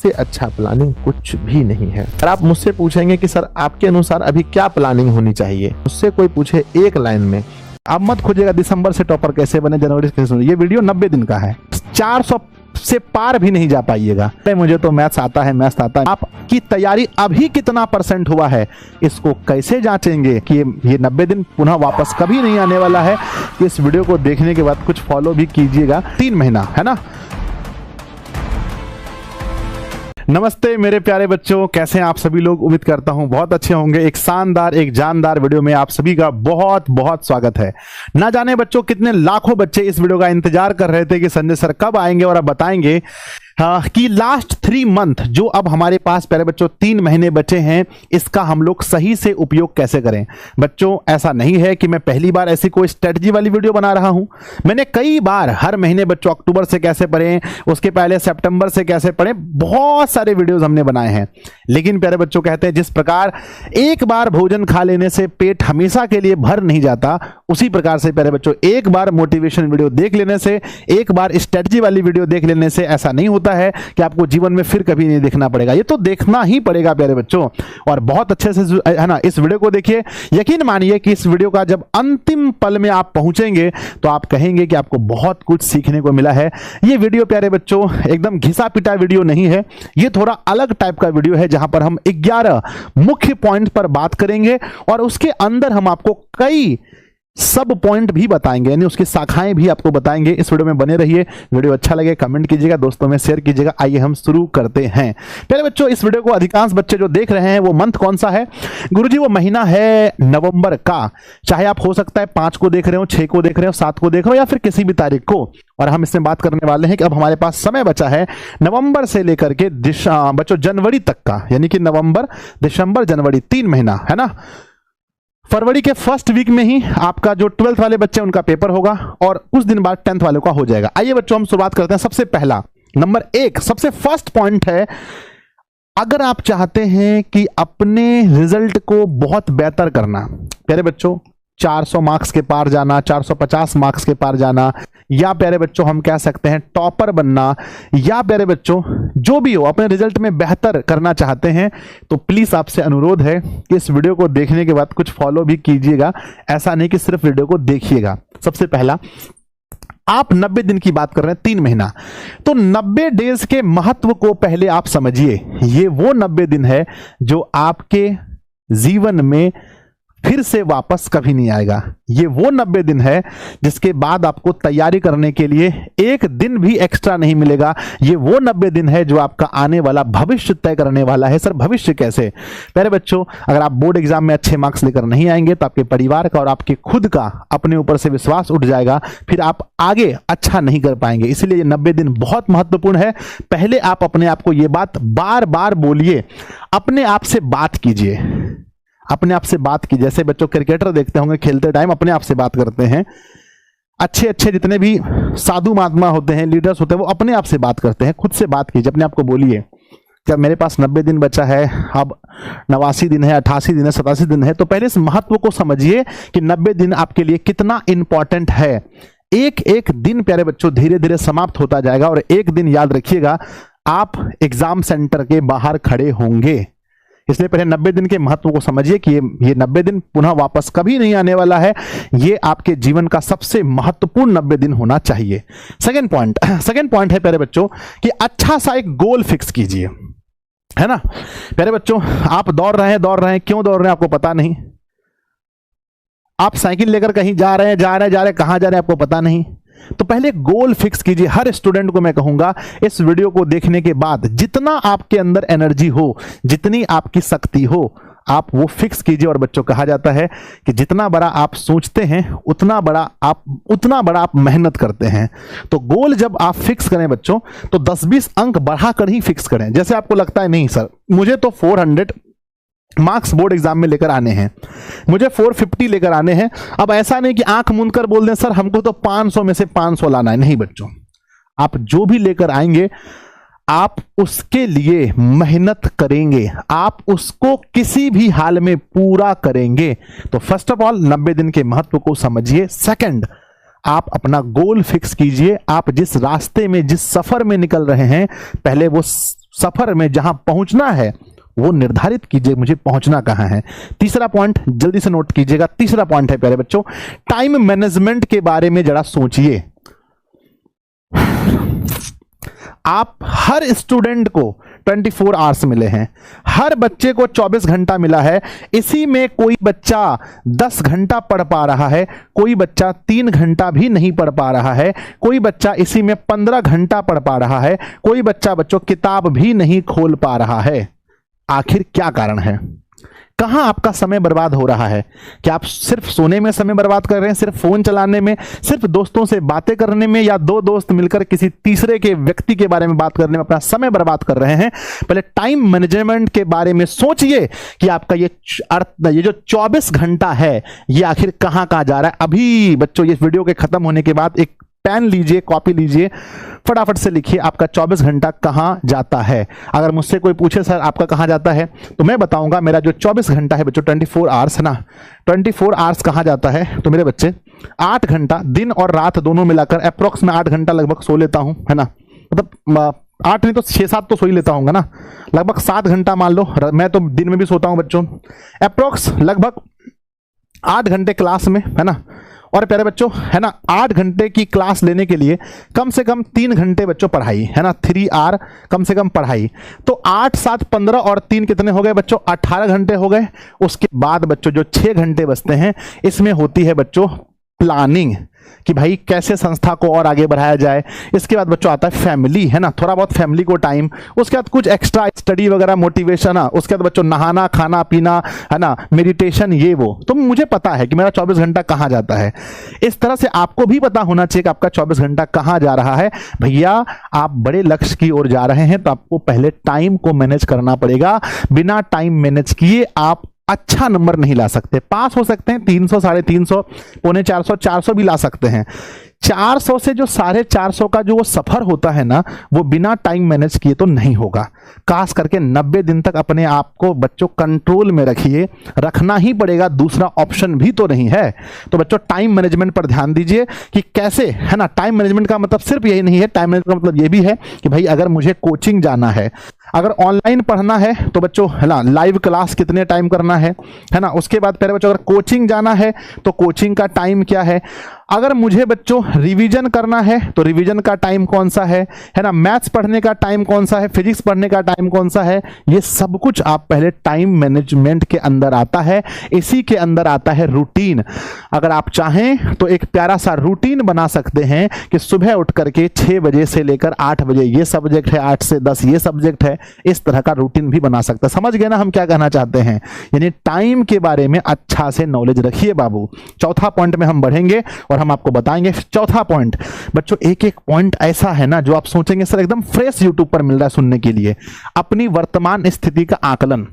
इससे अच्छा प्लानिंग कुछ भी नहीं है। अगर आप मुझसे पूछेंगे कि सर आपके अनुसार अभी क्या प्लानिंग होनी चाहिए, मुझसे कोई पूछे एक लाइन में, आप मत खोजिएगा दिसंबर से टॉपर कैसे बने, जनवरी से कैसे बने। ये वीडियो 90 दिन का है, 400 से पार भी नहीं जा पाइएगा। मुझे तो मैथ्स आता है, मैथ्स आता है। आपकी तैयारी अभी कितना परसेंट हुआ है, इसको कैसे जांचेंगे कि ये 90 दिन पुनः वापस कभी नहीं आने वाला है। इस वीडियो को देखने के बाद कुछ फॉलो भी कीजिएगा। 3 महीना है ना। नमस्ते मेरे प्यारे बच्चों, कैसे हैं आप सभी लोग। उम्मीद करता हूं बहुत अच्छे होंगे। एक शानदार, एक जानदार वीडियो में आप सभी का बहुत बहुत स्वागत है। ना जाने बच्चों कितने लाखों बच्चे इस वीडियो का इंतजार कर रहे थे कि संजय सर कब आएंगे और अब बताएंगे कि लास्ट 3 मंथ जो अब हमारे पास प्यारे बच्चों 3 महीने बचे हैं, इसका हम लोग सही से उपयोग कैसे करें। बच्चों ऐसा नहीं है कि मैं पहली बार ऐसी कोई स्ट्रेटजी वाली वीडियो बना रहा हूं। मैंने कई बार हर महीने बच्चों अक्टूबर से कैसे पढ़ें, उसके पहले सितंबर से कैसे पढ़ें, बहुत सारे वीडियोस हमने बनाए हैं। लेकिन प्यारे बच्चों कहते हैं जिस प्रकार एक बार भोजन खा लेने से पेट हमेशा के लिए भर नहीं जाता, उसी प्रकार से प्यारे बच्चों एक बार मोटिवेशन वीडियो देख लेने से, एक बार स्ट्रेटजी वाली वीडियो देख लेने से ऐसा नहीं होता है कि आपको जीवन में फिर कभी नहीं देखना पड़ेगा। ये तो देखना ही पड़ेगा प्यारे बच्चों, और बहुत अच्छे से है ना इस वीडियो को देखिए। यकीन मानिए कि इस वीडियो का जब अंतिम पल में आप पहुंचेंगे तो आप कहेंगे कि आपको बहुत कुछ सीखने को मिला है। ये वीडियो प्यारे बच्चों एकदम घिसा पिटा वीडियो नहीं है, ये थोड़ा अलग टाइप का वीडियो है जहां पर हम 11 मुख्य पॉइंट पर बात करेंगे और उसके अंदर हम आपको कई सब पॉइंट भी बताएंगे, यानी उसकी शाखाएं भी आपको बताएंगे। इस वीडियो में बने रहिए। वीडियो अच्छा लगे कमेंट कीजिएगा, दोस्तों में शेयर कीजिएगा। आइए हम शुरू करते हैं। पहले बच्चों इस वीडियो को अधिकांश बच्चे जो देख रहे हैं वो मंथ कौन सा है गुरुजी, वो महीना है नवंबर का। चाहे आप हो सकता है 5 को देख रहे हो, 6 को देख रहे हो, 7 को देख रहे हो या फिर किसी भी तारीख को। और हम इसमें बात करने वाले हैं कि अब हमारे पास समय बचा है नवंबर से लेकर के बच्चों जनवरी तक का, यानी कि नवंबर, दिसंबर, जनवरी 3 महीना है ना। फरवरी के फर्स्ट वीक में ही आपका जो 12th वाले बच्चे उनका पेपर होगा और उस दिन बाद 10th वालों का हो जाएगा। आइए बच्चों हम शुरुआत करते हैं। सबसे पहला नंबर 1 सबसे फर्स्ट पॉइंट है, अगर आप चाहते हैं कि अपने रिजल्ट को बहुत बेहतर करना, प्यारे बच्चों 400 मार्क्स के पार जाना, 450 मार्क्स के पार जाना, या प्यारे बच्चों हम कह सकते हैं टॉपर बनना, या प्यारे बच्चों जो भी हो अपने रिजल्ट में बेहतर करना चाहते हैं, तो प्लीज आपसे अनुरोध है कि इस वीडियो को देखने के बाद कुछ फॉलो भी कीजिएगा। ऐसा नहीं कि सिर्फ वीडियो को देखिएगा। सबसे पहला, आप 90 दिन की बात कर रहे हैं, 3 महीना, तो 90 डेज के महत्व को पहले आप समझिए। ये वो 90 दिन है जो आपके जीवन में फिर से वापस कभी नहीं आएगा। ये वो 90 दिन है जिसके बाद आपको तैयारी करने के लिए एक दिन भी एक्स्ट्रा नहीं मिलेगा। ये वो 90 दिन है जो आपका आने वाला भविष्य तय करने वाला है। सर भविष्य कैसे? प्यारे बच्चों अगर आप बोर्ड एग्जाम में अच्छे मार्क्स लेकर नहीं आएंगे तो आपके परिवार का और आपके खुद का अपने ऊपर से विश्वास उठ जाएगा, फिर आप आगे अच्छा नहीं कर पाएंगे। इसलिए ये 90 दिन बहुत महत्वपूर्ण है। पहले आप अपने आप को ये बात बार बार बोलिए, अपने आप से बात कीजिए, अपने आप से बात की। जैसे बच्चों क्रिकेटर देखते होंगे खेलते टाइम अपने आप से बात करते हैं, अच्छे अच्छे जितने भी साधु महात्मा होते हैं, लीडर्स होते हैं, वो अपने आप से बात करते हैं। खुद से बात कीजिए, अपने आप को बोलिए जब मेरे पास 90 दिन बचा है, अब 89 दिन है, 88 दिन है, 87 दिन है, तो पहले इस महत्व को समझिए कि 90 दिन आपके लिए कितना इंपॉर्टेंट है। एक एक दिन प्यारे बच्चों धीरे धीरे समाप्त होता जाएगा और एक दिन याद रखिएगा आप एग्जाम सेंटर के बाहर खड़े होंगे। इसलिए पहले 90 दिन के महत्व को समझिए कि ये 90 दिन पुनः वापस कभी नहीं आने वाला है। ये आपके जीवन का सबसे महत्वपूर्ण 90 दिन होना चाहिए। सेकंड पॉइंट है प्यारे बच्चों कि अच्छा सा एक गोल फिक्स कीजिए, है ना। प्यारे बच्चों आप दौड़ रहे हैं, क्यों दौड़ रहे हैं आपको पता नहीं। आप साइकिल लेकर कहीं जा रहे हैं, कहां जा रहे हैं आपको पता नहीं। तो पहले गोल फिक्स कीजिए। हर स्टूडेंट को मैं कहूंगा इस वीडियो को देखने के बाद जितना आपके अंदर एनर्जी हो, जितनी आपकी शक्ति हो, आप वो फिक्स कीजिए। और बच्चों कहा जाता है कि जितना बड़ा आप सोचते हैं उतना बड़ा आप मेहनत करते हैं। तो गोल जब आप फिक्स करें बच्चों तो 10-20 अंक बढ़ाकर ही फिक्स करें। जैसे आपको लगता है नहीं सर मुझे तो 400 मार्क्स बोर्ड एग्जाम में लेकर आने हैं, मुझे 450 लेकर आने हैं। अब ऐसा नहीं कि आंख मूंद कर बोल दें सर हमको तो 500 में से 500 लाना है। नहीं बच्चों, आप जो भी लेकर आएंगे आप उसके लिए मेहनत करेंगे, आप उसको किसी भी हाल में पूरा करेंगे। तो फर्स्ट ऑफ ऑल 90 दिन के महत्व को समझिए। सेकंड, आप अपना गोल फिक्स कीजिए। आप जिस रास्ते में, जिस सफर में निकल रहे हैं, पहले वो सफर में जहां पहुंचना है वो निर्धारित कीजिए, मुझे पहुंचना कहां है। तीसरा पॉइंट जल्दी से नोट कीजिएगा, तीसरा पॉइंट है प्यारे बच्चों, टाइम मैनेजमेंट के बारे में जरा सोचिए। आप हर स्टूडेंट को 24 आवर्स मिले हैं, हर बच्चे को 24 घंटा मिला है। इसी में कोई बच्चा 10 घंटा पढ़ पा रहा है, कोई बच्चा 3 घंटा भी नहीं पढ़ पा रहा है, कोई बच्चा इसी में 15 घंटा पढ़ पा रहा है, कोई बच्चा बच्चों किताब भी नहीं खोल पा रहा है। आखिर क्या कारण है? कहां आपका समय बर्बाद हो रहा है? क्या आप सिर्फ सोने में समय बर्बाद कर रहे हैं, सिर्फ फोन चलाने में, सिर्फ दोस्तों से बातें करने में, या दो दोस्त मिलकर किसी तीसरे के व्यक्ति के बारे में बात करने में अपना समय बर्बाद कर रहे हैं? पहले टाइम मैनेजमेंट के बारे में सोचिए कि आपका ये जो 24 घंटा है ये आखिर कहां कहां जा रहा है। अभी बच्चों ये वीडियो के खत्म होने के बाद एक पेन लीजिए, कॉपी लीजिए, फटाफट से लिखिए आपका 24 घंटा कहां जाता है। अगर मुझसे कोई पूछे सर आपका कहां जाता है, तो मैं बताऊंगा मेरा जो 24 घंटा है बच्चों, 24 आवर्स है ना, 24 आवर्स कहां जाता है, तो मेरे बच्चे 8 घंटा दिन और रात दोनों मिलाकर अप्रोक्स में 8 घंटा लगभग सो लेता हूं, है ना। मतलब 8 नहीं तो 6-7 तो सो ही लेता हूँ ना, लगभग 7 घंटा मान लो। मैं तो दिन में भी सोता हूं बच्चों, अप्रोक्स लगभग 8 घंटे क्लास में, है ना। और प्यारे बच्चों है ना, 8 घंटे की क्लास लेने के लिए कम से कम 3 घंटे बच्चों पढ़ाई, है ना, 3 आवर कम से कम पढ़ाई। तो 8, 7, 15 और 3 कितने हो गए बच्चों? 18 घंटे हो गए। उसके बाद बच्चों जो 6 घंटे बचते हैं इसमें होती है बच्चों प्लानिंग, कि भाई कैसे संस्था को और आगे बढ़ाया जाए। इसके बाद बच्चों आता है फैमिली, है ना, थोड़ा बहुत फैमिली को टाइम। उसके बाद कुछ एक्स्ट्रा स्टडी वगैरह, मोटिवेशन। उसके बाद बच्चों नहाना, खाना पीना, है ना, मेडिटेशन, ये वो। तो मुझे पता है कि मेरा 24 घंटा कहाँ जाता है। इस तरह से आपको भी पता होना चाहिए कि आपका 24 घंटा कहाँ जा रहा है। भैया आप बड़े लक्ष्य की ओर जा रहे हैं तो आपको पहले टाइम को मैनेज करना पड़ेगा। बिना टाइम मैनेज किए आप अच्छा नंबर नहीं ला सकते। पास हो सकते हैं 300, 350, पौने 400, 400 भी ला सकते हैं। 400 से जो 450 का जो वो सफर होता है ना, वो बिना टाइम मैनेज किए तो नहीं होगा। खास करके 90 दिन तक अपने आप को बच्चों कंट्रोल में रखिए, रखना ही पड़ेगा, दूसरा ऑप्शन भी तो नहीं है। तो बच्चों टाइम मैनेजमेंट पर ध्यान दीजिए कि कैसे, है ना। टाइम मैनेजमेंट का मतलब सिर्फ यही नहीं है, टाइम मैनेजमेंट का मतलब ये भी है कि भाई अगर मुझे कोचिंग जाना है, अगर ऑनलाइन पढ़ना है तो बच्चों है ना लाइव क्लास कितने टाइम करना है ना। उसके बाद पहले बच्चों अगर कोचिंग जाना है तो कोचिंग का टाइम क्या है। अगर मुझे बच्चों रिवीजन करना है तो रिवीजन का टाइम कौन सा है ना। मैथ्स पढ़ने का टाइम कौन सा है, फिजिक्स पढ़ने का टाइम कौन सा है। ये सब कुछ आप पहले टाइम मैनेजमेंट के अंदर आता है। इसी के अंदर आता है रूटीन। अगर आप चाहें तो एक प्यारा सा रूटीन बना सकते हैं कि सुबह उठ करके 6 बजे से लेकर 8 बजे ये सब्जेक्ट है, 8 से 10 ये सब्जेक्ट है। इस तरह का रूटीन भी बना सकता है। समझ गए ना हम क्या कहना चाहते हैं। यानी टाइम के बारे में अच्छा से नॉलेज रखिए बाबू। चौथा पॉइंट में हम बढ़ेंगे और हम आपको बताएंगे। चौथा पॉइंट बच्चों, एक एक पॉइंट ऐसा है ना जो आप सोचेंगे सर एकदम फ्रेश यूट्यूब पर मिल रहा है सुनने के लिए। अपनी वर्तमान स्थिति का आकलन।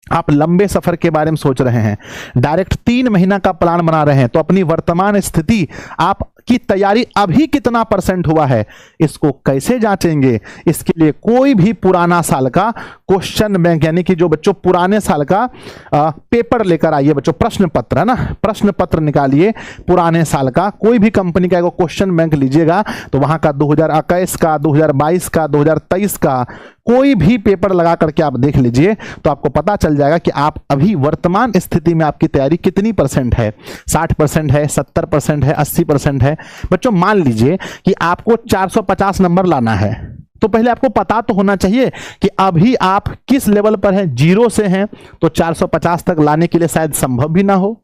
आप लंबे सफर के बारे में सोच रहे हैं, डायरेक्ट 3 महीना का प्लान बना रहे हैं, तो अपनी वर्तमान स्थिति, आपकी तैयारी अभी कितना % हुआ है, इसको कैसे जांचेंगे। इसके लिए कोई भी पुराना साल का क्वेश्चन बैंक, यानी कि जो बच्चों पुराने साल का पेपर लेकर आइए बच्चों, प्रश्न पत्र, है ना, प्रश्न पत्र निकालिए पुराने साल का। कोई भी कंपनी का क्वेश्चन बैंक लीजिएगा तो वहां का 2021 का, 2022 का, 2023 का कोई भी पेपर लगा करके आप देख लीजिए तो आपको पता चल जाएगा कि आप अभी वर्तमान स्थिति में आपकी तैयारी कितनी % है। 60% है, 70% है, 80% है। बच्चों मान लीजिए कि आपको 450 नंबर लाना है, तो पहले आपको पता तो होना चाहिए कि अभी आप किस लेवल पर हैं। 0 से हैं तो 450 तक लाने के लिए शायद संभव भी ना हो।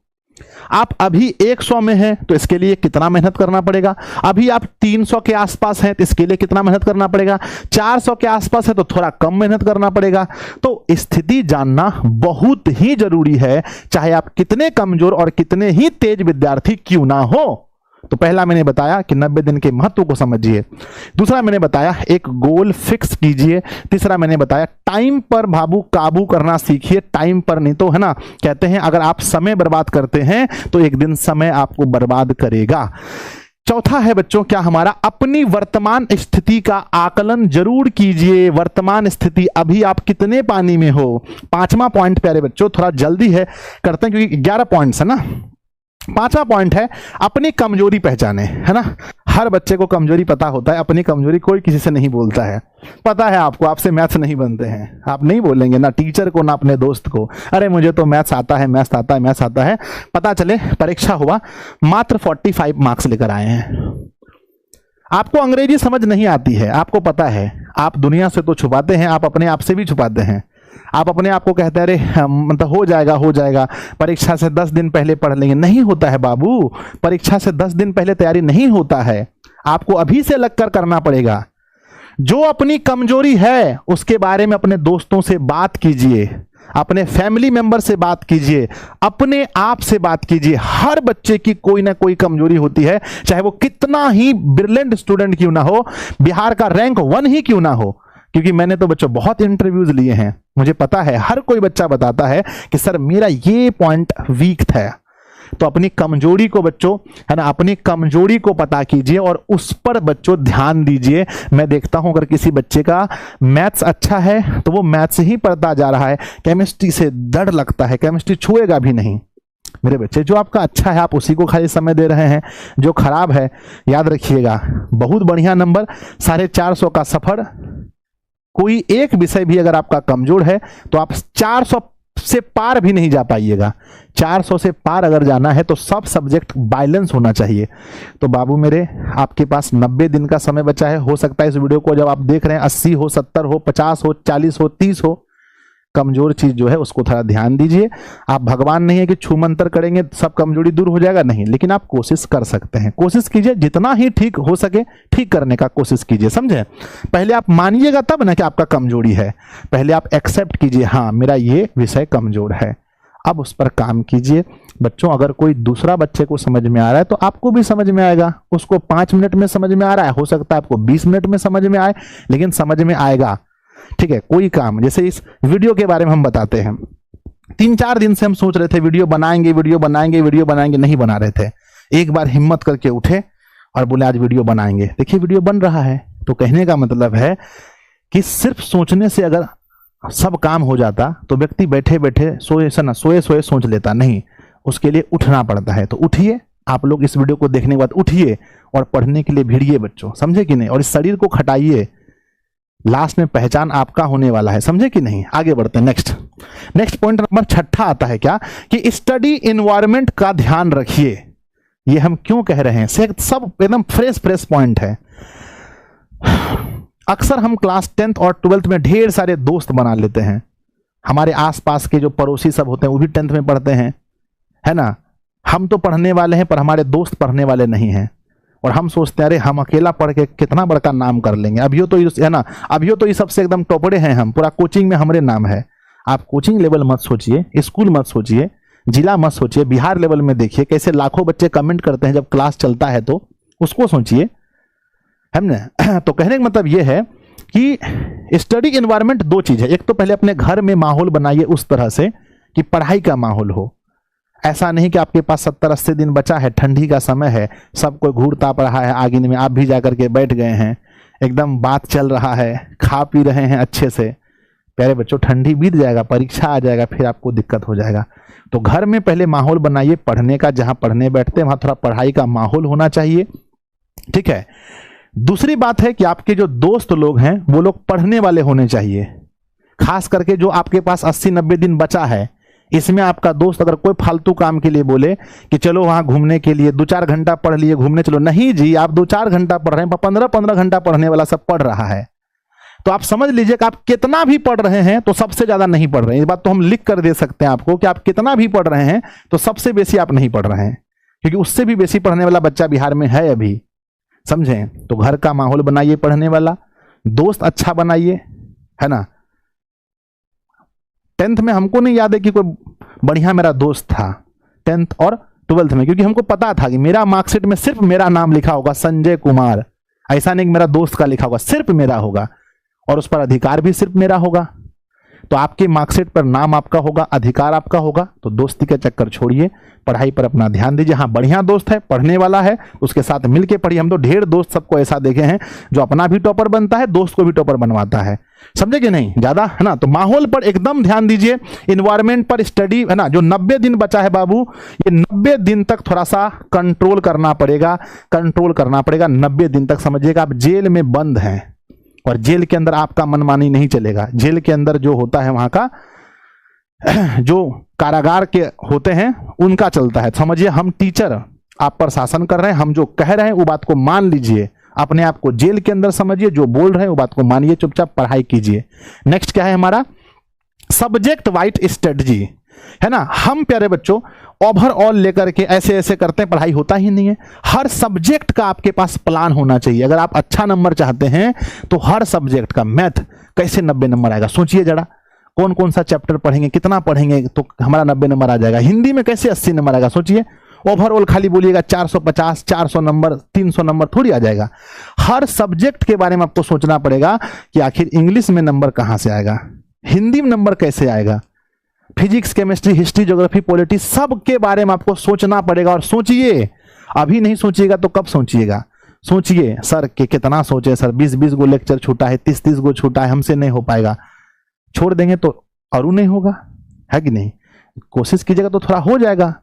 आप अभी 100 में हैं तो इसके लिए कितना मेहनत करना पड़ेगा। अभी आप 300 के आसपास हैं तो इसके लिए कितना मेहनत करना पड़ेगा। 400 के आसपास है तो थोड़ा कम मेहनत करना पड़ेगा। तो स्थिति जानना बहुत ही जरूरी है, चाहे आप कितने कमजोर और कितने ही तेज विद्यार्थी क्यों ना हो। तो पहला मैंने बताया कि 90 दिन के महत्व को समझिए। दूसरा मैंने बताया एक गोल फिक्स कीजिए। तीसरा मैंने बताया टाइम पर बाबू काबू करना सीखिए, टाइम पर नहीं तो, है ना, कहते हैं अगर आप समय बर्बाद करते हैं तो एक दिन समय आपको बर्बाद करेगा। चौथा है बच्चों क्या हमारा, अपनी वर्तमान स्थिति का आकलन जरूर कीजिए। वर्तमान स्थिति अभी आप कितने पानी में हो। 5वां पॉइंट प्यारे बच्चों थोड़ा जल्दी है करते हैं क्योंकि 11 पॉइंट्स है ना। 5वां पॉइंट है अपनी कमजोरी पहचाने, है ना। हर बच्चे को कमजोरी पता होता है, अपनी कमजोरी कोई किसी से नहीं बोलता है। पता है आपको, आपसे मैथ्स नहीं बनते हैं, आप नहीं बोलेंगे ना टीचर को ना अपने दोस्त को, अरे मुझे तो मैथ्स आता है, मैथ्स आता है, मैथ्स आता है। पता चले परीक्षा हुआ, मात्र 45 मार्क्स लेकर आए हैं। आपको अंग्रेजी समझ नहीं आती है, आपको पता है, आप दुनिया से तो छुपाते हैं, आप अपने आप से भी छुपाते हैं। आप अपने आप को कहते हैं अरे मतलब हो जाएगा, परीक्षा से 10 दिन पहले पढ़ लेंगे। नहीं होता है बाबू, परीक्षा से 10 दिन पहले तैयारी नहीं होता है, आपको अभी से लगकर करना पड़ेगा। जो अपनी कमजोरी है उसके बारे में अपने दोस्तों से बात कीजिए, अपने फैमिली मेंबर से बात कीजिए, अपने आप से बात कीजिए। हर बच्चे की कोई ना कोई कमजोरी होती है, चाहे वो कितना ही ब्रिलियंट स्टूडेंट क्यों ना हो, बिहार का रैंक 1 ही क्यों ना हो। क्योंकि मैंने तो बच्चों बहुत इंटरव्यूज लिए हैं, मुझे पता है हर कोई बच्चा बताता है कि सर मेरा ये पॉइंट वीक था। तो अपनी कमजोरी को बच्चों, है ना, अपनी कमजोरी को पता कीजिए और उस पर बच्चों ध्यान दीजिए। मैं देखता हूं अगर किसी बच्चे का मैथ्स अच्छा है तो वो मैथ्स ही पढ़ता जा रहा है, केमिस्ट्री से डर लगता है, केमिस्ट्री छुएगा भी नहीं। मेरे बच्चे, जो आपका अच्छा है आप उसी को खाली समय दे रहे हैं, जो खराब है याद रखिएगा बहुत बढ़िया नंबर 450 का सफर। कोई एक विषय भी अगर आपका कमजोर है तो आप 400 से पार भी नहीं जा पाइएगा। 400 से पार अगर जाना है तो सब सब्जेक्ट बैलेंस होना चाहिए। तो बाबू मेरे, आपके पास 90 दिन का समय बचा है। हो सकता है इस वीडियो को जब आप देख रहे हैं 80 हो, 70 हो, 50 हो, 40 हो, 30 हो, कमजोर चीज जो है उसको थोड़ा ध्यान दीजिए। आप भगवान नहीं है कि छू मंतर करेंगे सब कमजोरी दूर हो जाएगा, नहीं, लेकिन आप कोशिश कर सकते हैं। कोशिश कीजिए, जितना ही ठीक हो सके ठीक करने का कोशिश कीजिए, समझे। पहले आप मानिएगा तब ना कि आपका कमजोरी है, पहले आप एक्सेप्ट कीजिए, हाँ मेरा ये विषय कमजोर है, अब उस पर काम कीजिए। बच्चों, अगर कोई दूसरा बच्चे को समझ में आ रहा है तो आपको भी समझ में आएगा। उसको 5 मिनट में समझ में आ रहा है, हो सकता है आपको 20 मिनट में समझ में आए, लेकिन समझ में आएगा। ठीक है, कोई काम, जैसे इस वीडियो के बारे में हम बताते हैं, 3-4 दिन से हम सोच रहे थे वीडियो बनाएंगे, नहीं बना रहे थे। एक बार हिम्मत करके उठे और बोले आज वीडियो बनाएंगे। देखिए वीडियो बन रहा है। तो कहने का मतलब है कि सिर्फ सोचने से अगर सब काम हो जाता तो व्यक्ति बैठे बैठे सोए सोच लेता, नहीं, उसके लिए उठना पड़ता है। तो उठिए, आप लोग इस वीडियो को देखने के बाद उठिए और पढ़ने के लिए भिड़िए बच्चों, समझे कि नहीं, और इस शरीर को खटाइए। लास्ट में पहचान आपका होने वाला है, समझे कि नहीं। आगे बढ़ते हैं। नेक्स्ट पॉइंट नंबर 6 आता है क्या, कि स्टडी इन्वायरमेंट का ध्यान रखिए। ये हम क्यों कह रहे हैं, सब एकदम फ्रेश पॉइंट है। अक्सर हम क्लास 10th और 12th में ढेर सारे दोस्त बना लेते हैं। हमारे आसपास के जो पड़ोसी सब होते हैं वो भी 10th में पढ़ते हैं, है ना। हम तो पढ़ने वाले हैं पर हमारे दोस्त पढ़ने वाले नहीं हैं, और हम सोचते हैं अरे हम अकेला पढ़ के कितना बड़का नाम कर लेंगे। अभियो तो है ना, अभियो तो ये सबसे एकदम टॉपरे हैं हम, पूरा कोचिंग में हमारे नाम है। आप कोचिंग लेवल मत सोचिए, स्कूल मत सोचिए, जिला मत सोचिए, बिहार लेवल में देखिए कैसे लाखों बच्चे कमेंट करते हैं जब क्लास चलता है, तो उसको सोचिए, है ना। तो कहने का मतलब ये है कि स्टडी एनवायरनमेंट 2 चीज है। एक तो पहले अपने घर में माहौल बनाइए उस तरह से कि पढ़ाई का माहौल हो। ऐसा नहीं कि आपके पास 70-80 दिन बचा है, ठंडी का समय है, सब कोई घूर ताप रहा है आगे में, आप भी जाकर के बैठ गए हैं, एकदम बात चल रहा है, खा पी रहे हैं अच्छे से। प्यारे बच्चों, ठंडी बीत जाएगा, परीक्षा आ जाएगा, फिर आपको दिक्कत हो जाएगा। तो घर में पहले माहौल बनाइए पढ़ने का, जहां पढ़ने बैठते हैं वहां थोड़ा पढ़ाई का माहौल होना चाहिए, ठीक है। दूसरी बात है कि आपके जो दोस्त लोग हैं वो लोग पढ़ने वाले होने चाहिए। खास करके जो आपके पास 80-90 दिन बचा है, इसमें आपका दोस्त अगर कोई फालतू काम के लिए बोले कि चलो वहां घूमने के लिए 2-4 घंटा पढ़ लिए, घूमने चलो, नहीं जी, आप 2-4 घंटा पढ़ रहे हैं, 15-15 घंटा पढ़ने वाला सब पढ़ रहा है। तो आप समझ लीजिए कि आप कितना भी पढ़ रहे हैं तो सबसे ज्यादा नहीं पढ़ रहे हैं। इस बात तो हम लिख कर दे सकते हैं आपको कि आप कितना भी पढ़ रहे हैं तो सबसे बेसी आप नहीं पढ़ रहे हैं, क्योंकि उससे भी बेसी पढ़ने वाला बच्चा बिहार में है अभी, समझें। तो घर का माहौल बनाइए पढ़ने वाला, दोस्त अच्छा बनाइए, है ना। 10th में हमको नहीं याद है कि कोई बढ़िया मेरा दोस्त था 10th और 12th में, क्योंकि हमको पता था कि मेरा मार्कशीट में सिर्फ मेरा नाम लिखा होगा, संजय कुमार। ऐसा नहीं कि मेरा दोस्त का लिखा होगा, सिर्फ मेरा होगा, और उस पर अधिकार भी सिर्फ मेरा होगा। तो आपके मार्कशीट पर नाम आपका होगा, अधिकार आपका होगा। तो दोस्ती का चक्कर छोड़िए, पढ़ाई पर अपना ध्यान दीजिए। हाँ, बढ़िया दोस्त है, पढ़ने वाला है, उसके साथ मिलके पढ़िए। हम तो ढेर दोस्त सबको ऐसा देखे हैं जो अपना भी टॉपर बनता है, दोस्त को भी टॉपर बनवाता है। समझे कि नहीं, ज्यादा है ना। तो माहौल पर एकदम ध्यान दीजिए, इन्वायरमेंट पर स्टडी है ना। जो 90 दिन बचा है बाबू, ये 90 दिन तक थोड़ा सा कंट्रोल करना पड़ेगा, कंट्रोल करना पड़ेगा 90 दिन तक। समझिएगा आप जेल में बंद हैं और जेल के अंदर आपका मनमानी नहीं चलेगा। जेल के अंदर जो होता है वहां का, जो कारागार के होते हैं उनका चलता है। समझिए हम टीचर आप पर शासन कर रहे हैं, हम जो कह रहे हैं वो बात को मान लीजिए, अपने आप को जेल के अंदर समझिए, जो बोल रहे हैं वो बात को मानिए, चुपचाप पढ़ाई कीजिए। नेक्स्ट क्या है हमारा, सब्जेक्ट वाइज स्ट्रेटजी, है ना। हम प्यारे बच्चों ओवरऑल लेकर के ऐसे ऐसे करते हैं, पढ़ाई होता ही नहीं है। हर सब्जेक्ट का आपके पास प्लान होना चाहिए। अगर आप अच्छा नंबर चाहते हैं तो हर सब्जेक्ट का, मैथ कैसे 90 नंबर आएगा, सोचिए जरा, कौन कौन सा चैप्टर पढ़ेंगे, कितना पढ़ेंगे तो हमारा 90 नंबर आ जाएगा। हिंदी में कैसे 80 नंबर आएगा, सोचिए। ओवरऑल खाली बोलिएगा 450, 400 नंबर, 300 नंबर थोड़ी आ जाएगा। हर सब्जेक्ट के बारे में आपको सोचना पड़ेगा कि आखिर इंग्लिश में नंबर कहां से आएगा, हिंदी में नंबर कैसे आएगा, physics, chemistry, history, geography, polity, सब के बारे में आपको सोचना पड़ेगा। और सोचिए, अभी नहीं सोचिएगा तो कब सोचिएगा। सोचिए सर के कितना सोचे, सर 20-20 गो लेक्चर छूटा है, 30-30 गो छूटा है, हमसे नहीं हो पाएगा, छोड़ देंगे तो और नहीं होगा, है कि नहीं। कोशिश कीजिएगा तो थोड़ा हो जाएगा।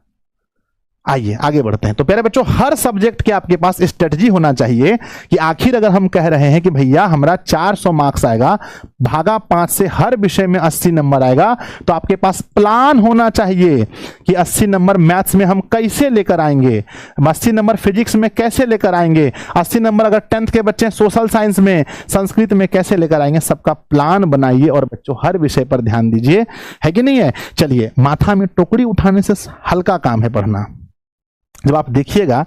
आइए आगे बढ़ते हैं। तो प्यारे बच्चों हर सब्जेक्ट के आपके पास स्ट्रेटजी होना चाहिए कि आखिर अगर हम कह रहे हैं कि भैया हमारा 400 मार्क्स आएगा, भागा 5 से हर विषय में 80 नंबर आएगा, तो आपके पास प्लान होना चाहिए कि 80 नंबर मैथ्स में हम कैसे लेकर आएंगे, 80 नंबर फिजिक्स में कैसे लेकर आएंगे, 80 नंबर अगर 10th के बच्चे सोशल साइंस में, संस्कृत में कैसे लेकर आएंगे। सबका प्लान बनाइए और बच्चों हर विषय पर ध्यान दीजिए, है कि नहीं है। चलिए, माथा में टोकरी उठाने से हल्का काम है पढ़ना। जब आप देखिएगा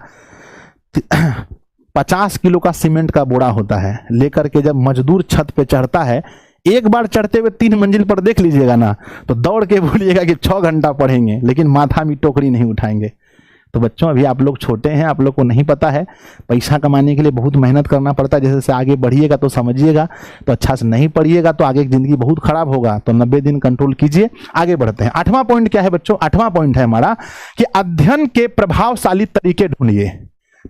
50 किलो का सीमेंट का बोरा होता है, लेकर के जब मजदूर छत पे चढ़ता है, एक बार चढ़ते हुए 3 मंजिल पर देख लीजिएगा ना, तो दौड़ के बोलिएगा कि 6 घंटा पढ़ेंगे, लेकिन माथा में टोकरी नहीं उठाएंगे। तो बच्चों अभी आप लोग छोटे हैं, आप लोग को नहीं पता है, पैसा कमाने के लिए बहुत मेहनत करना पड़ता है। जैसे जैसे आगे बढ़िएगा तो समझिएगा, तो अच्छा से नहीं पढ़िएगा तो आगे जिंदगी बहुत खराब होगा। तो 90 दिन कंट्रोल कीजिए। आगे बढ़ते हैं। 8वां पॉइंट क्या है बच्चों, 8वां पॉइंट है हमारा कि अध्ययन के प्रभावशाली तरीके ढूंढिए।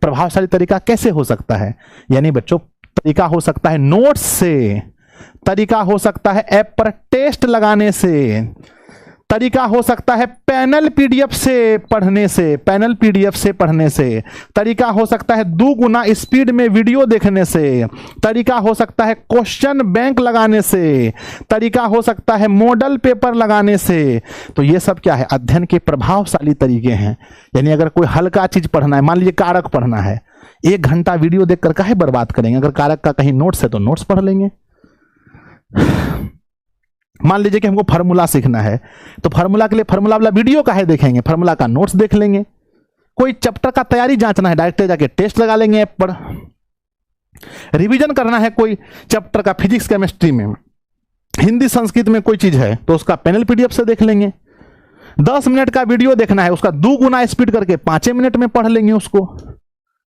प्रभावशाली तरीका कैसे हो सकता है, यानी बच्चों तरीका हो सकता है नोट्स से, तरीका हो सकता है ऐप पर टेस्ट लगाने से, तरीका हो सकता है पैनल पीडीएफ से पढ़ने से, पैनल पीडीएफ से पढ़ने से, तरीका हो सकता है 2 गुना स्पीड में वीडियो देखने से, तरीका हो सकता है क्वेश्चन बैंक लगाने से, तरीका हो सकता है मॉडल पेपर लगाने से। तो ये सब क्या है, अध्ययन के प्रभावशाली तरीके हैं। यानी अगर कोई हल्का चीज पढ़ना है, मान लीजिए कारक पढ़ना है, 1 घंटा वीडियो देखकर काहे बर्बाद करेंगे। अगर कारक का कहीं नोट्स है तो नोट्स पढ़ लेंगे। मान लीजिए कि हमको फार्मूला सीखना है, तो फार्मूला के लिए फार्मूला वाला वीडियो काहे देखेंगे, फार्मूला का नोट्स देख लेंगे। कोई चैप्टर का तैयारी जांचना है, डायरेक्ट जाके टेस्ट लगा लेंगे ऐप पर। रिवीजन करना है कोई चैप्टर का, फिजिक्स केमिस्ट्री में, हिंदी संस्कृत में कोई चीज है तो उसका पैनल पीडीएफ से देख लेंगे। 10 मिनट का वीडियो देखना है, उसका 2 गुना स्पीड करके 5 मिनट में पढ़ लेंगे उसको।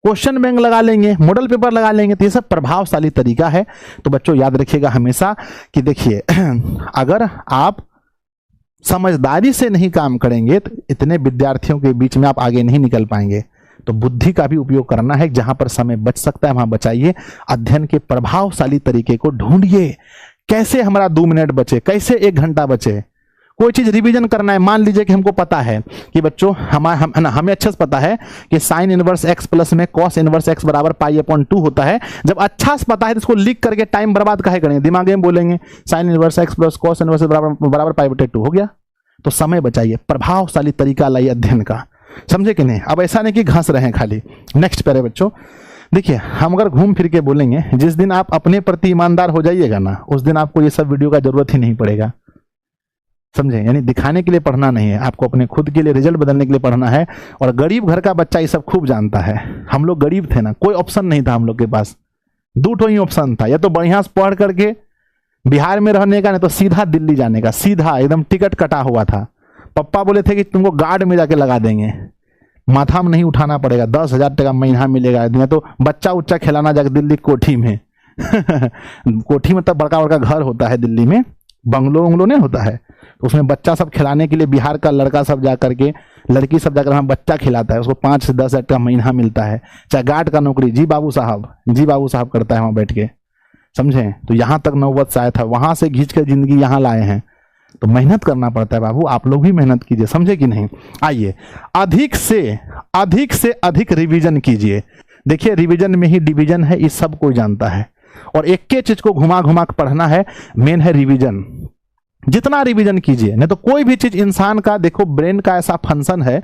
क्वेश्चन बैंक लगा लेंगे, मॉडल पेपर लगा लेंगे। तो ये सब प्रभावशाली तरीका है। तो बच्चों याद रखिएगा हमेशा कि देखिए अगर आप समझदारी से नहीं काम करेंगे तो इतने विद्यार्थियों के बीच में आप आगे नहीं निकल पाएंगे। तो बुद्धि का भी उपयोग करना है, जहां पर समय बच सकता है वहां बचाइए। अध्ययन के प्रभावशाली तरीके को ढूंढिए। कैसे हमारा 2 मिनट बचे, कैसे 1 घंटा बचे। कोई चीज रिवीजन करना है, मान लीजिए कि हमको पता है कि बच्चों हमें अच्छे से पता है कि साइन इनवर्स एक्स प्लस में कॉस इनवर्स एक्स बराबर π/2 होता है। जब अच्छा से पता है तो इसको लिख करके टाइम बर्बाद काहे करेंगे, दिमाग में बोलेंगे sine inverse x plus cos inverse बराबर π/2 हो गया। तो समय बचाइए, प्रभावशाली तरीका लाइए अध्ययन का, समझे कि नहीं। अब ऐसा नहीं कि घंस रहे हैं खाली। नेक्स्ट प्यारे बच्चों देखिए, हम अगर घूम फिर के बोलेंगे, जिस दिन आप अपने प्रति ईमानदार हो जाइएगा ना, उस दिन आपको ये सब वीडियो का जरूरत ही नहीं पड़ेगा, समझे। यानी दिखाने के लिए पढ़ना नहीं है, आपको अपने खुद के लिए रिजल्ट बदलने के लिए पढ़ना है। और गरीब घर का बच्चा ये सब खूब जानता है। हम लोग गरीब थे ना, कोई ऑप्शन नहीं था हम लोग के पास, 2 ही ऑप्शन था, या तो बढ़िया से पढ़ करके बिहार में रहने का, नहीं तो सीधा दिल्ली जाने का। सीधा एकदम टिकट कटा हुआ था। पप्पा बोले थे कि तुमको गार्ड में जाके लगा देंगे, माथा में नहीं उठाना पड़ेगा, 10,000 टका महीना मिलेगा। नहीं तो बच्चा उच्चा खिलाना जाके दिल्ली कोठी में कोठी में तब बड़का बड़का घर होता है दिल्ली में, बंगलो वंगलो नहीं होता है, तो उसमें बच्चा सब खिलाने के लिए बिहार का लड़का सब जा करके, लड़की सब जाकर वहाँ बच्चा खिलाता है, उसको 5 से 10 हज़ार का महीना मिलता है। चाहे गार्ड का नौकरी, जी बाबू साहब करता है वहाँ बैठ के। समझे? तो यहां तक नौबत से आया था, वहां से खींच कर जिंदगी यहां लाए हैं। तो मेहनत करना पड़ता है बाबू, आप लोग भी मेहनत कीजिए, समझे कि नहीं? आइए, अधिक से अधिक रिवीजन कीजिए। देखिए, रिवीजन में ही डिवीजन है, इस सब कोई जानता है। और एक के चीज को घुमा घुमा के पढ़ना है, मेन है रिवीजन। जितना रिवीजन कीजिए, नहीं तो कोई भी चीज इंसान का, देखो ब्रेन का ऐसा फंक्शन है,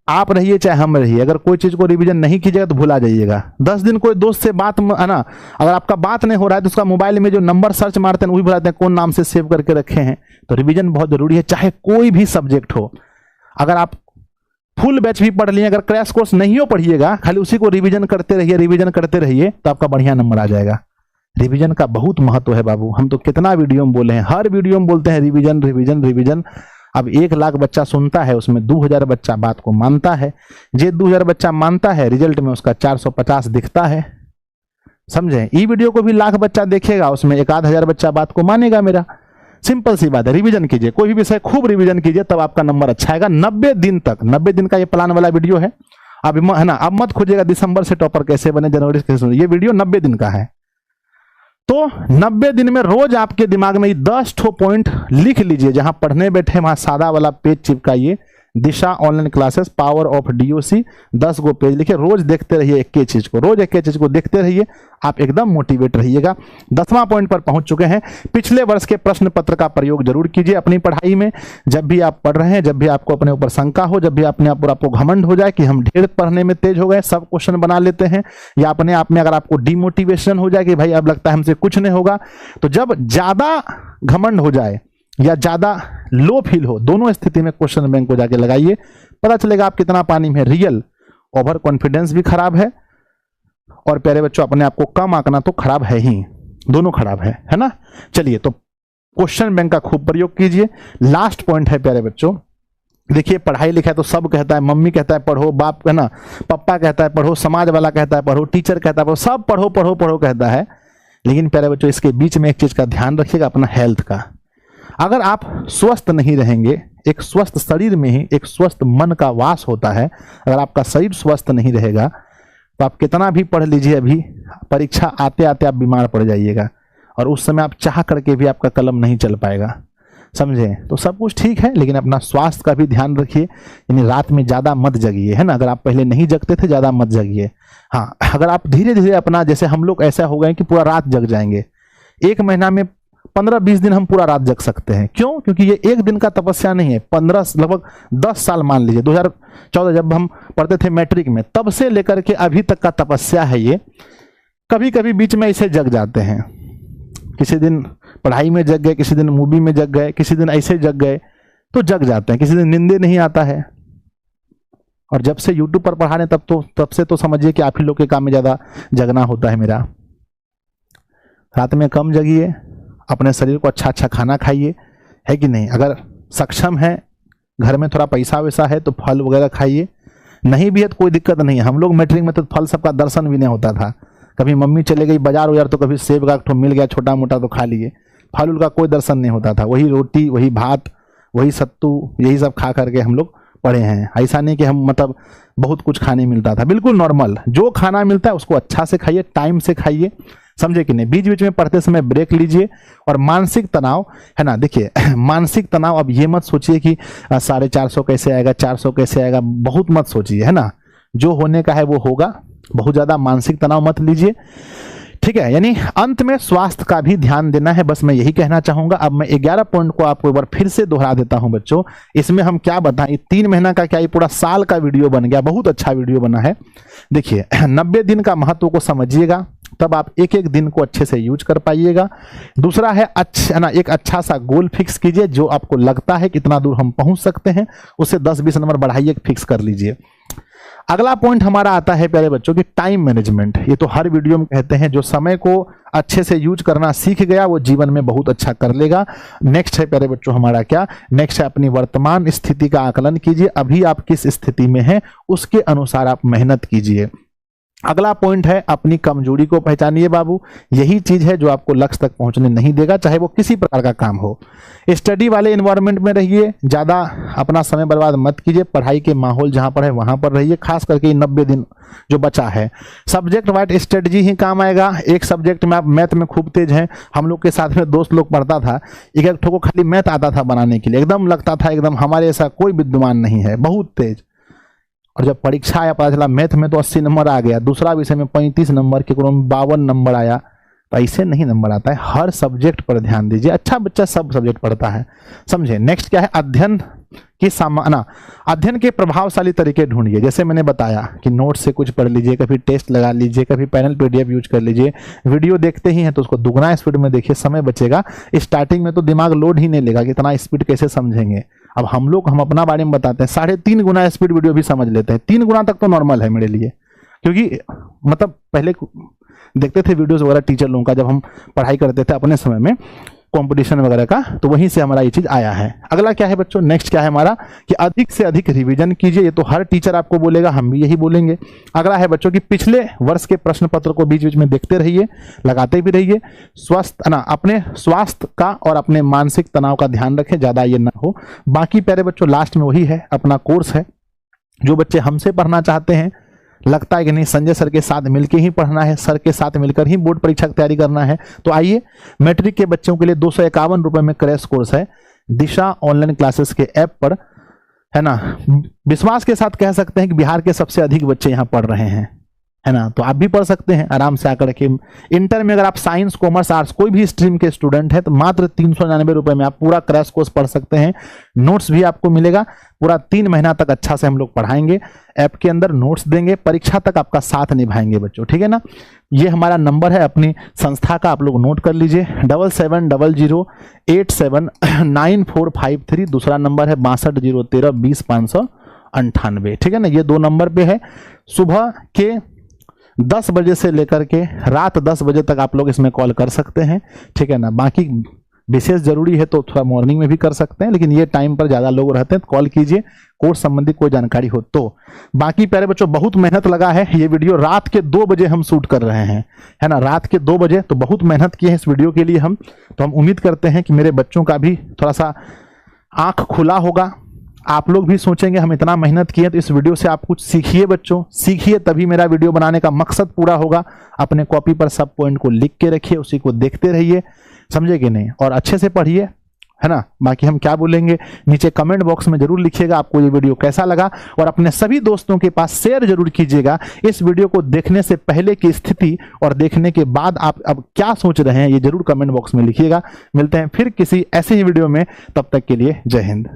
आप रहिए चाहे हम रहिए, अगर कोई चीज को रिवीजन नहीं कीजिएगा तो भुला जाइएगा। 10 दिन कोई दोस्त से बात है ना, अगर आपका बात नहीं हो रहा है तो उसका मोबाइल में जो नंबर सर्च मारते हैं वही भुलाते हैं, कौन नाम से सेव करके रखे हैं। तो रिवीजन बहुत जरूरी है, चाहे कोई भी सब्जेक्ट हो। अगर आप फुल बैच भी पढ़ लिए, अगर क्रैश कोर्स नहीं हो पढ़िएगा, खाली उसी को रिवीजन करते रहिए, तो आपका बढ़िया नंबर आ जाएगा। रिवीजन का बहुत महत्व है बाबू, हम तो कितना वीडियो में बोले हैं, हर वीडियो में बोलते हैं रिवीजन रिवीजन रिवीजन। अब 1 लाख बच्चा सुनता है, उसमें 2000 बच्चा बात को मानता है। जे 2000 बच्चा मानता है, रिजल्ट में उसका 450 दिखता है, समझे? ई वीडियो को भी लाख बच्चा देखेगा, उसमें 1-1000 बच्चा बात को मानेगा मेरा। सिंपल सी बात है, रिवीजन कीजिए, कोई भी विषय खूब रिवीजन कीजिए, तब आपका नंबर अच्छा आएगा। 90 दिन तक, 90 दिन का ये प्लान वाला वीडियो है। अब है ना, अब मत खोजिएगा दिसंबर से टॉपर कैसे बने, जनवरी से कैसे बने, ये वीडियो 90 दिन का है। तो 90 दिन में रोज आपके दिमाग में 10 ठो पॉइंट लिख लीजिए, जहां पढ़ने बैठे वहां सादा वाला पेज चिपकाइए, Disha online classes power of D O C, 10 गो पेज लिखे, रोज देखते रहिए एक चीज को, रोज एक चीज को देखते रहिए, आप एकदम मोटिवेट रहिएगा। 10वां पॉइंट पर पहुंच चुके हैं। पिछले वर्ष के प्रश्न पत्र का प्रयोग जरूर कीजिए अपनी पढ़ाई में। जब भी आप पढ़ रहे हैं, जब भी आपको अपने ऊपर शंका हो, जब भी अपने आप आपको घमंड हो जाए कि हम ढेर पढ़ने में तेज हो गए, सब क्वेश्चन बना लेते हैं, या अपने आप में अगर आपको डिमोटिवेशन हो जाए कि भाई अब लगता है हमसे कुछ नहीं होगा, तो जब ज्यादा घमंड हो जाए या ज्यादा लो फील हो, दोनों स्थिति में क्वेश्चन बैंक को जाके लगाइए, पता चलेगा आप कितना पानी में। रियल ओवर कॉन्फिडेंस भी खराब है, और प्यारे बच्चों अपने आप को कम आंकना तो खराब है ही, दोनों खराब है ना? चलिए, तो क्वेश्चन बैंक का खूब प्रयोग कीजिए। लास्ट पॉइंट है प्यारे बच्चों, देखिए पढ़ाई लिखाई तो सब कहता है, मम्मी कहता है पढ़ो, बाप है ना, पापा कहता है पढ़ो, समाज वाला कहता है पढ़ो, टीचर कहता है पढ़ो, सब पढ़ो पढ़ो पढ़ो कहता है। लेकिन प्यारे बच्चों इसके बीच में एक चीज का ध्यान रखिएगा, अपना हेल्थ का। अगर आप स्वस्थ नहीं रहेंगे, एक स्वस्थ शरीर में ही एक स्वस्थ मन का वास होता है। अगर आपका शरीर स्वस्थ नहीं रहेगा तो आप कितना भी पढ़ लीजिए, अभी परीक्षा आते आते आप बीमार पड़ जाइएगा, और उस समय आप चाह करके भी आपका कलम नहीं चल पाएगा, समझे? तो सब कुछ ठीक है, लेकिन अपना स्वास्थ्य का भी ध्यान रखिए। यानी रात में ज़्यादा मत जगिए, है ना? अगर आप पहले नहीं जगते थे, ज़्यादा मत जगिए। हाँ, अगर आप धीरे धीरे अपना, जैसे हम लोग ऐसा हो गए कि पूरा रात जग जाएंगे, 1 महीना में 15-20 दिन हम पूरा रात जग सकते हैं। क्यों? क्योंकि ये एक दिन का तपस्या नहीं है, 15 लगभग 10 साल मान लीजिए, 2014 जब हम पढ़ते थे मैट्रिक में, तब से लेकर के अभी तक का तपस्या है ये। कभी कभी बीच में ऐसे जग जाते हैं, किसी दिन पढ़ाई में जग गए, किसी दिन मूवी में जग गए, किसी दिन ऐसे जग गए, तो जग जाते हैं। किसी दिन नींदे नहीं आता है, और जब से यूट्यूब पर पढ़ा रहे तब से तो समझिए कि आप ही लोग के काम में ज़्यादा जगना होता है मेरा। रात में कम जगिए, अपने शरीर को अच्छा अच्छा खाना खाइए, है कि नहीं? अगर सक्षम है, घर में थोड़ा पैसा वैसा है तो फल वगैरह खाइए, नहीं भी है तो कोई दिक्कत नहीं है। हम लोग मैट्रिक में तो फल सबका दर्शन भी नहीं होता था। कभी मम्मी चले गई बाजार उजार तो कभी सेब का ठो मिल गया छोटा मोटा तो खा लिए, फल उल का कोई दर्शन नहीं होता था। वही रोटी, वही भात, वही सत्तू, यही सब खा करके हम लोग पढ़े हैं। ऐसा नहीं कि हम मतलब बहुत कुछ खाने मिलता था, बिल्कुल नॉर्मल। जो खाना मिलता है उसको अच्छा से खाइए, टाइम से खाइए, समझे कि नहीं? बीच बीच में पढ़ते समय ब्रेक लीजिए। और मानसिक तनाव है ना, देखिए मानसिक तनाव, अब ये मत सोचिए कि 450 कैसे आएगा, 400 कैसे आएगा, बहुत मत सोचिए, है ना? जो होने का है वो होगा। बहुत ज़्यादा मानसिक तनाव मत लीजिए, ठीक है? यानी अंत में स्वास्थ्य का भी ध्यान देना है, बस मैं यही कहना चाहूंगा। अब मैं 11 पॉइंट को आपको एक बार फिर से दोहरा देता हूं बच्चों। इसमें हम क्या बताएं, 3 महीना का क्या, ये पूरा साल का वीडियो बन गया, बहुत अच्छा वीडियो बना है। देखिए 90 दिन का महत्व को समझिएगा, तब आप एक एक दिन को अच्छे से यूज कर पाइएगा। दूसरा है अच्छा ना, एक अच्छा सा गोल फिक्स कीजिए, जो आपको लगता है कितना दूर हम पहुंच सकते हैं, उससे 10-20 नंबर बढ़ाइए, फिक्स कर लीजिए। अगला पॉइंट हमारा आता है प्यारे बच्चों की टाइम मैनेजमेंट। ये तो हर वीडियो में कहते हैं, जो समय को अच्छे से यूज करना सीख गया वो जीवन में बहुत अच्छा कर लेगा। नेक्स्ट है प्यारे बच्चों हमारा क्या, नेक्स्ट है अपनी वर्तमान स्थिति का आकलन कीजिए। अभी आप किस स्थिति में हैं उसके अनुसार आप मेहनत कीजिए। अगला पॉइंट है अपनी कमजोरी को पहचानिए बाबू। यही चीज है जो आपको लक्ष्य तक पहुंचने नहीं देगा, चाहे वो किसी प्रकार का काम हो। स्टडी वाले एनवायरनमेंट में रहिए, ज्यादा अपना समय बर्बाद मत कीजिए, पढ़ाई के माहौल जहां पर है वहां पर रहिए, खास करके 90 दिन जो बचा है। सब्जेक्ट वाइज स्ट्रेटजी ही काम आएगा। एक सब्जेक्ट में आप मैथ में खूब तेज हैं, हम लोग के साथ में दोस्त लोग पढ़ता था, एक एक ठो को खाली मैथ आता था बनाने के लिए, एकदम लगता था एकदम हमारे ऐसा कोई विद्वान नहीं है, बहुत तेज। और जब परीक्षा आया पता चला मैथ में तो 80 नंबर आ गया, दूसरा विषय में 35 नंबर, केवल 52 नंबर आया। तो ऐसे नहीं नंबर आता है, हर सब्जेक्ट पर ध्यान दीजिए। अच्छा बच्चा सब सब्जेक्ट पढ़ता है, समझे। नेक्स्ट क्या है, अध्ययन की अध्ययन के प्रभावशाली तरीके ढूंढिए। जैसे मैंने बताया कि नोट से कुछ पढ़ लीजिए, कभी टेस्ट लगा लीजिए, कभी पैनल PDF यूज कर लीजिए। वीडियो देखते ही हैं तो उसको दुगना स्पीड में देखिए, समय बचेगा। स्टार्टिंग में तो दिमाग लोड ही नहीं लेगा कि इतना स्पीड कैसे समझेंगे। अब हम अपना बारे में बताते हैं, 3.5 गुना स्पीड वीडियो भी समझ लेते हैं। 3 गुना तक तो नॉर्मल है मेरे लिए, क्योंकि मतलब पहले देखते थे वीडियोस वगैरह टीचर लोगों का, जब हम पढ़ाई करते थे अपने समय में कंपटीशन वगैरह का, तो वहीं से हमारा ये चीज आया है। अगला क्या है बच्चों, नेक्स्ट क्या है हमारा कि अधिक से अधिक रिवीजन कीजिए। ये तो हर टीचर आपको बोलेगा, हम भी यही बोलेंगे। अगला है बच्चों कि पिछले वर्ष के प्रश्न पत्र को बीच बीच में देखते रहिए, लगाते भी रहिए। अपने स्वास्थ्य का और अपने मानसिक तनाव का ध्यान रखें, ज्यादा ये ना हो। बाकी प्यारे बच्चों लास्ट में वही है, अपना कोर्स है। जो बच्चे हमसे पढ़ना चाहते हैं, लगता है कि नहीं संजय सर के साथ मिलकर ही पढ़ना है, सर के साथ मिलकर ही बोर्ड परीक्षा की तैयारी करना है, तो आइए। मैट्रिक के बच्चों के लिए 251 रुपए में क्रैश कोर्स है दिशा ऑनलाइन क्लासेस के ऐप पर, है ना। विश्वास के साथ कह सकते हैं कि बिहार के सबसे अधिक बच्चे यहाँ पढ़ रहे हैं, है ना। तो आप भी पढ़ सकते हैं आराम से आकर के। इंटर में अगर आप साइंस, कॉमर्स, आर्ट्स कोई भी स्ट्रीम के स्टूडेंट हैं तो मात्र 399 रुपए में आप पूरा क्रैश कोर्स पढ़ सकते हैं। नोट्स भी आपको मिलेगा, पूरा 3 महीना तक अच्छा से हम लोग पढ़ाएंगे, ऐप के अंदर नोट्स देंगे, परीक्षा तक आपका साथ निभाएंगे बच्चों, ठीक है ना। ये हमारा नंबर है अपनी संस्था का, आप लोग नोट कर लीजिए, 7700879453। दूसरा नंबर है 6203020598, ठीक है ना। ये 2 नंबर पे है। सुबह के 10 बजे से लेकर के रात 10 बजे तक आप लोग इसमें कॉल कर सकते हैं, ठीक है ना। बाकी विशेष जरूरी है तो थोड़ा मॉर्निंग में भी कर सकते हैं, लेकिन ये टाइम पर ज़्यादा लोग रहते हैं तो कॉल कीजिए, कोर्स संबंधी कोई जानकारी हो तो। बाकी प्यारे बच्चों बहुत मेहनत लगा है, ये वीडियो रात के 2 बजे हम शूट कर रहे हैं, है ना, रात के 2 बजे। तो बहुत मेहनत की है इस वीडियो के लिए हम, तो हम उम्मीद करते हैं कि मेरे बच्चों का भी थोड़ा सा आँख खुला होगा। आप लोग भी सोचेंगे हम इतना मेहनत किए, तो इस वीडियो से आप कुछ सीखिए बच्चों, सीखिए, तभी मेरा वीडियो बनाने का मकसद पूरा होगा। अपने कॉपी पर सब पॉइंट को लिख के रखिए, उसी को देखते रहिए, समझे कि नहीं, और अच्छे से पढ़िए, है ना। बाकी हम क्या बोलेंगे नीचे कमेंट बॉक्स में जरूर लिखिएगा आपको ये वीडियो कैसा लगा, और अपने सभी दोस्तों के पास शेयर जरूर कीजिएगा। इस वीडियो को देखने से पहले की स्थिति और देखने के बाद आप अब क्या सोच रहे हैं, ये जरूर कमेंट बॉक्स में लिखिएगा। मिलते हैं फिर किसी ऐसे ही वीडियो में, तब तक के लिए जय हिंद।